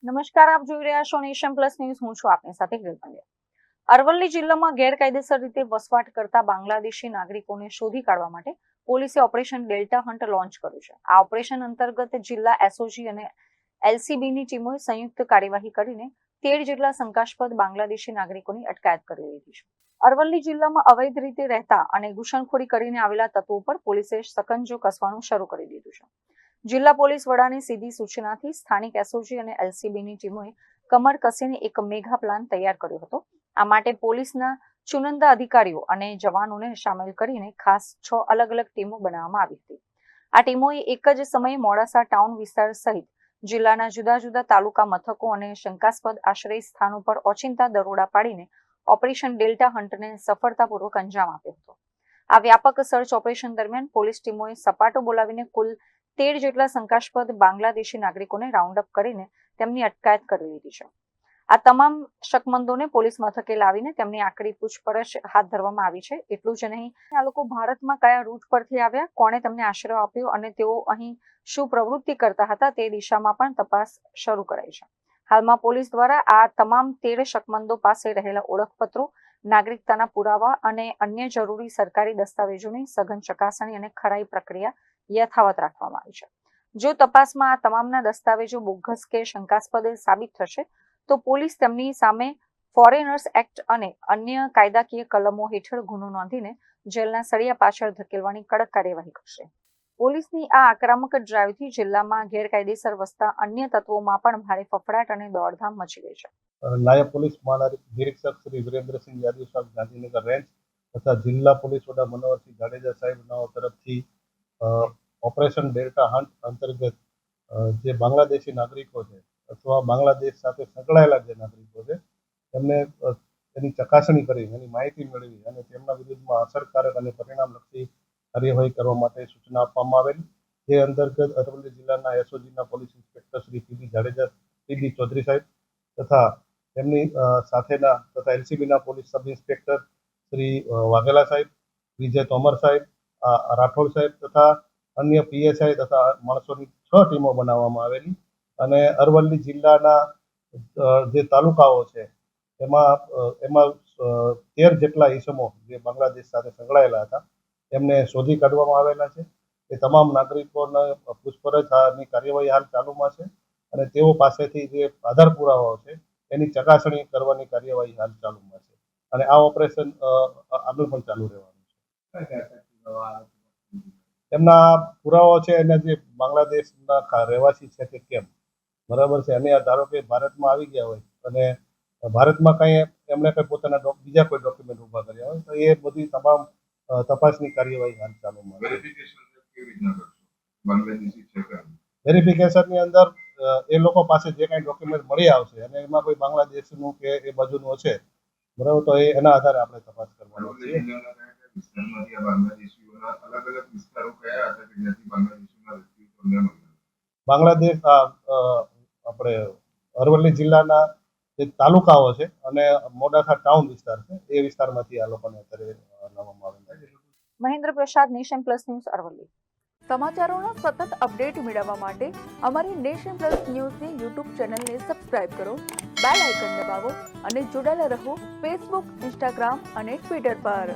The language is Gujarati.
નમસ્કાર, આપ જોઈ રહ્યા છો નેશન પ્લસ ન્યૂઝ. હું છું આપની સાથે ગ્રેલ પંડ્યા. અરવલ્લી જિલ્લામાં ગેરકાયદેસર રીતે વસવાટ કરતા બાંગ્લાદેશી નાગરિકોને શોધી કાઢવા માટે પોલીસે ઓપરેશન ડેલ્ટા હન્ટ લોન્ચ કર્યું છે. આ ઓપરેશન અંતર્ગત જિલ્લા એસઓજી અને એલસીબીની ટીમોએ સંયુક્ત કાર્યવાહી કરીને 13 જેટલા શંકાસ્પદ બાંગ્લાદેશી નાગરિકોની અટકાયત કરી લીધી છે. અરવલ્લી જિલ્લામાં અવૈધ રીતે રહેતા અને ઘૂસણખોરી કરીને આવેલા તત્વો પર પોલીસે સકંજો કસવાનું શરૂ કરી દીધું છે. જિલ્લા પોલીસ વડાની સીધી સૂચનાથી સ્થાનિક એસઓજી અને એલસીબીની ટીમોએ કમર કસીને એક મેગા પ્લાન તૈયાર કર્યો હતો. આ માટે પોલીસના ચુનંદા અધિકારીઓ અને જવાનોને સામેલ કરીને ખાસ 6 અલગ અલગ ટીમો બનાવવામાં આવી હતી. આ ટીમોએ એક જ સમયે મોડાસા ટાઉન વિસ્તાર સહિત જિલ્લાના જુદા જુદા તાલુકા મથકો અને શંકાસ્પદ આશ્રય સ્થાનો પર ઓચિંતા દરોડા પાડીને ઓપરેશન ડેલ્ટા હન્ટને સફળતાપૂર્વક અંજામ આપ્યો હતો. આ વ્યાપક સર્ચ ઓપરેશન દરમિયાન પોલીસ ટીમોએ સપાટો બોલાવીને કુલ 13 જેટલા શંકાસ્પદ બાંગ્લાદેશી નાગરિકોને રાઉન્ડ અપ કરીને તેમની અટકાયત કરી લીધી છે. આ તમામ શકમંદોને પોલીસ મથકે લાવીને તેમની આકરી પૂછપરછ હાથ ધરવામાં આવી છે. એટલું જ નહીં, આ લોકો ભારતમાં કયા રૂટ પરથી આવ્યા, કોણે તેમને આશ્રય આપ્યો અને તેઓ અહીં શું પ્રવૃત્તિ કરતા હતા તે દિશામાં પણ તપાસ શરૂ કરાઈ છે. હાલમાં પોલીસ દ્વારા આ તમામ 13 શકમંદો પાસે રહેલા ઓળખપત્રો, નાગરિકતાના પુરાવા અને અન્ય જરૂરી સરકારી દસ્તાવેજોની સઘન ચકાસણી અને ખરાઈ પ્રક્રિયા યથાવત રાખવામાં આવી છે. જો તપાસમાં આ તમામના દસ્તાવેજો બોગસ કે શંકાસ્પદ સાબિત થશે તો પોલીસ તેમની સામે ફોરેનર્સ એક્ટ અને અન્ય કાયદાકીય કલમો હેઠળ ગુનો નોંધીને જેલના સળિયા પાછળ ધકેલવાની કડક કાર્યવાહી કરશે. પોલીસની આ આક્રમક ડ્રાઈવથી જિલ્લામાં ગેરકાયદેસર વસતા અન્ય તત્વોમાં પણ ભારે ફફડાટ અને દોડધામ મચી ગઈ છે. નાયબ પોલીસ મહાનિરીક્ષક શ્રી વિરેન્દ્રસિંહ યાદવ સાહેબ, ગાંધીનગર રેન્જ તથા જિલ્લા પોલીસ વડા મનોહરસિંહ જાડેજા સાહેબના તરફથી ઓપરેશન ડેલ્ટા હન્ટ અંતર્ગત જે બાંગ્લાદેશી નાગરિકો છે અથવા બાંગ્લાદેશ સાથે સંકળાયેલા જે નાગરિકો છે તેમને એની ચકાસણી કરી, એની માહિતી મેળવી અને તેમના વિરુદ્ધમાં અસરકારક અને પરિણામલક્ષી કાર્યવાહી કરવા માટે સૂચના આપવામાં આવેલી. જે અંતર્ગત અરવલ્લી જિલ્લાના એસઓજીના police inspector Shri PD Jadeja, PD Chaudhary સાહેબ તથા તેમની સાથેના તથા એલસીબીના police sub inspector Shri Vaghela સાહેબ, વિજય તોમર સાહેબ, રાઠોડ સાહેબ તથા અન્ય પીએસઆઈ તથા માણસોની 6 ટીમો બનાવવામાં આવેલી અને અરવલ્લી જિલ્લાના જે તાલુકાઓ છે એમાં 13 જેટલા ઈસમો જે બાંગ્લાદેશ સાથે સંકળાયેલા હતા તેમને શોધી કાઢવામાં આવેલા છે. એ તમામ નાગરિકોને પૂછપરછની કાર્યવાહી હાલ ચાલુમાં છે અને તેઓ પાસેથી જે આધાર પુરાવાઓ છે એની ચકાસણી કરવાની કાર્યવાહી હાલ ચાલુમાં છે અને આ ઓપરેશન આગળ પણ ચાલુ રહેવાનું છે. એમના પુરાવાઓ છે એના જે બાંગ્લાદેશના રહેવાસી છે કે કેમ, બરાબર છે, અને ધારો કે ભારતમાં આવી ગયા હોય અને ભારતમાં કંઈ એમણે કંઈ પોતાના બીજા કોઈ ડોક્યુમેન્ટ ઊભા કર્યા હોય તો એ બધી તમામ તપાસની કાર્યવાહી હાલ ચાલુમાં છે. વેરિફિકેશનની અંદર એ લોકો પાસે જે કાંઈ ડોક્યુમેન્ટ મળી આવશે અને એમાં કોઈ બાંગ્લાદેશનું કે એ બાજુનું હશે, બરાબર, તો એના આધારે આપણે તપાસ કરવાની છે. બાંગ્લાદેશ આપણે અરવલ્લી જિલ્લાના જે તાલુકાઓ છે અને મોડાસા ટાઉન વિસ્તાર છે એ વિસ્તારમાંથી આ લોકોને અત્યારે લાવવામાં આવેલા છે. મહેન્દ્ર પ્રસાદ, નેશન પ્લસ ન્યૂઝ, અરવલ્લી. સમાચારોના સતત અપડેટ મેળવવા માટે અમારી નેશન પ્લસ ન્યૂઝની યુટ્યુબ ચેનલને સબસ્ક્રાઇબ કરો, બેલ આઇકન દબાવો અને જોડાયેલા રહો ફેસબુક, ઇન્સ્ટાગ્રામ અને ટ્વિટર પર.